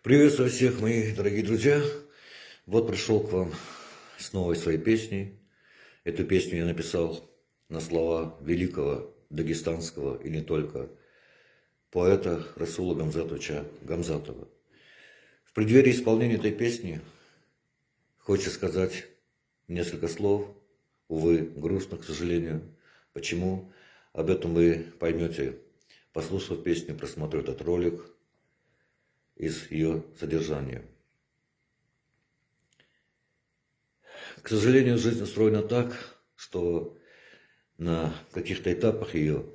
Приветствую всех, мои дорогие друзья. Вот пришел к вам с новой своей песней. Эту песню я написал на слова великого дагестанского и не только поэта Расула Гамзатовича Гамзатова. В преддверии исполнения этой песни хочется сказать несколько слов, увы, грустно, к сожалению. Почему? Об этом вы поймете, послушав песню, просмотрев этот ролик из ее содержания. К сожалению, жизнь устроена так, что на каких-то этапах ее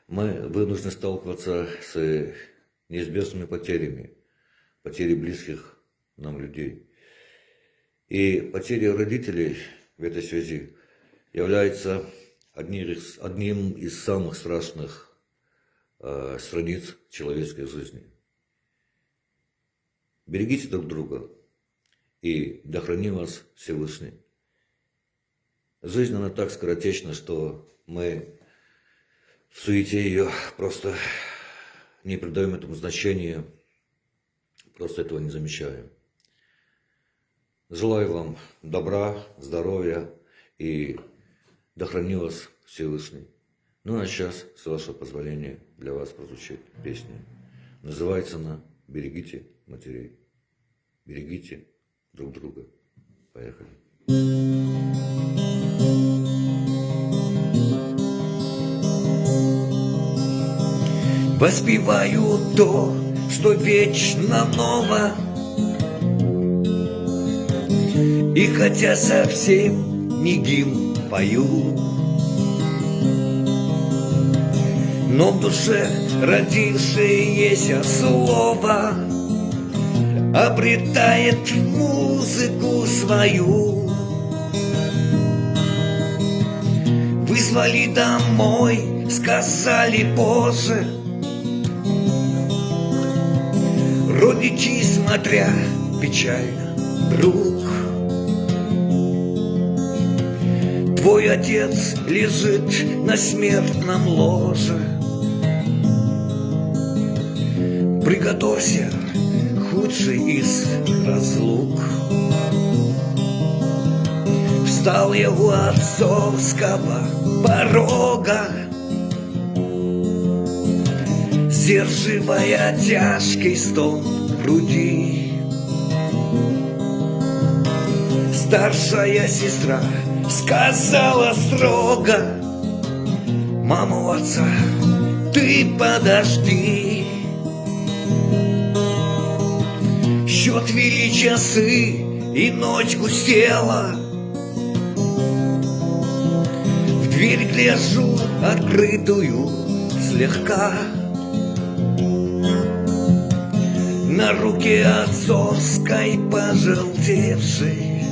мы вынуждены сталкиваться с неизбежными потерями, потерей близких нам людей. И потеря родителей в этой связи является одним из самых страшных страниц человеческой жизни. Берегите друг друга, и да храни вас Всевышний. Жизнь, она так скоротечна, что мы в суете ее просто не придаем этому значения, просто этого не замечаем. Желаю вам добра, здоровья и да храни вас Всевышний. Ну а сейчас, с вашего позволения, для вас прозвучит песня. Называется она «Берегите матерей». Берегите друг друга. Поехали. Воспеваю то, что вечно ново, и хотя совсем не гимн пою, но в душе родившееся слово обретает музыку свою. Вызвали домой, сказали позже, родичи, смотря печально, друг. Твой отец лежит на смертном ложе. Приготовься, худший из разлук. Встал я у отцовского порога, сдерживая тяжкий стон в груди. Старшая сестра сказала строго: мама у отца, ты подожди. Счет вели часы, и ночь густела. В дверь гляжу, открытую слегка. На руке отцовской пожелтевшей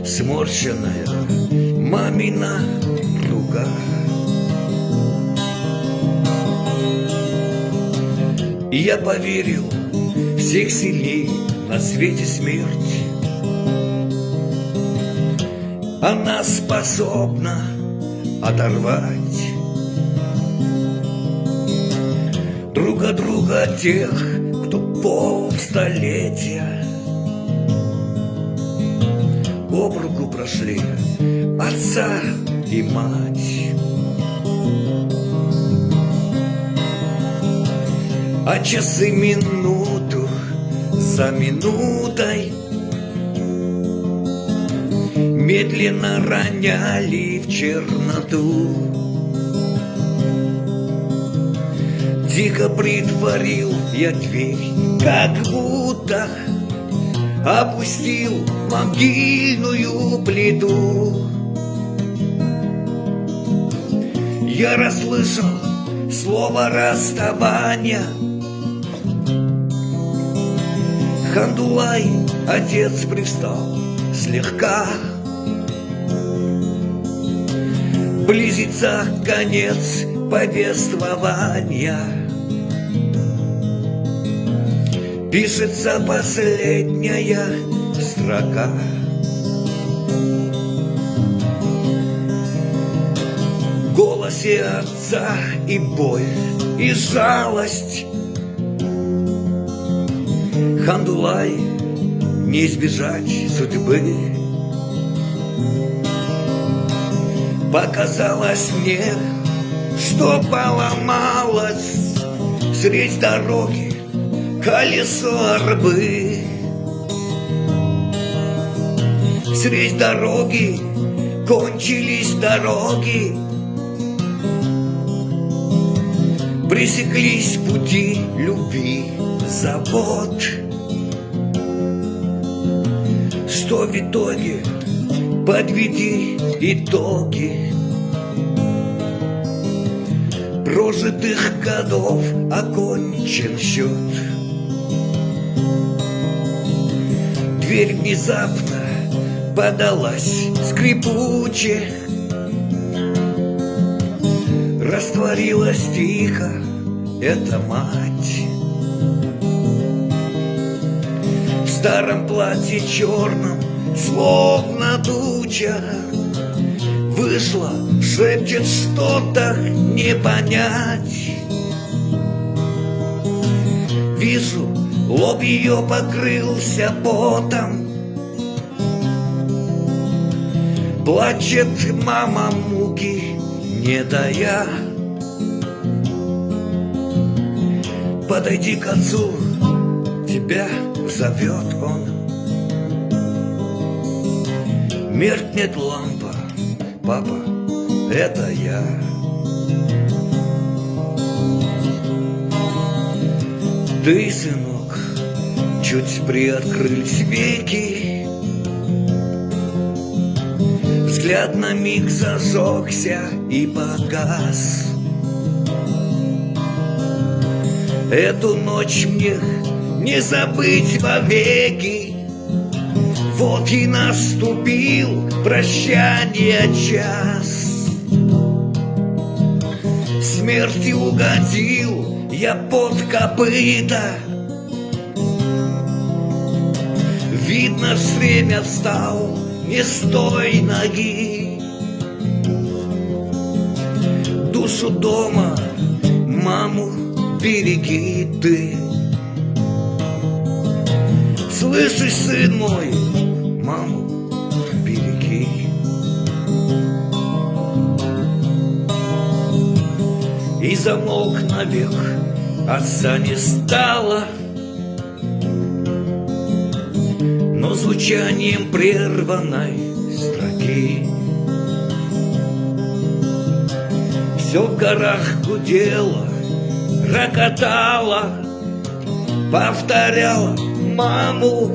сморщенная мамина рука. И я поверил, всех сильней на свете смерть. Она способна оторвать друг от друга тех, кто полстолетия об руку прошли отца и мать. А часы минуту за минутой медленно роняли в черноту. Тихо притворил я дверь, как будто опустил могильную плиту. Я расслышал слово расставания. Хандулай, отец, привстал слегка. Близится конец повествования. Пишется последняя строка. В голосе отца и боль, и жалость. Хандулай, не избежать судьбы. Показалось мне, что поломалось средь дороги колесо арбы. Средь дороги кончились дороги, пресеклись пути любви, забот. Что в итоге? Подведи итоги прожитых годов, окончен счет. Дверь внезапно подалась скрипуче, растворилась тихо эта мать. В старом платье черном, словно туча, вышла, шепчет что-то не понять. Вижу, лоб ее покрылся потом, плачет мама муки, не дая. Подойди к отцу, тебя зовет он. Меркнет лампа, папа, это я. Ты, сынок, чуть приоткрылись веки, взгляд на миг зажегся и погас. Эту ночь мне не забыть вовеки. Вот и наступил прощание час. Смерти угодил я под копыта. Видно, с время встал не с той ноги. Душу дома, маму береги ты. Слышишь, сын мой, маму береги. И замолк навек, отца не стало, но звучанием прерванной строки все в горах гудело, рокотало, повторяло: маму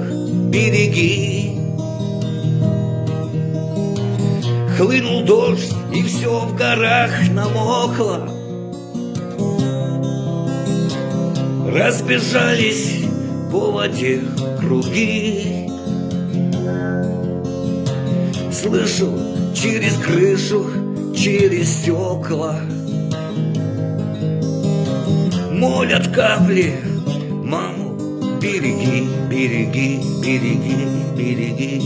береги. Хлынул дождь, и все в горах намокло. Разбежались по воде круги. Слышу через крышу, через стекла молят капли: маму береги, береги, береги, береги.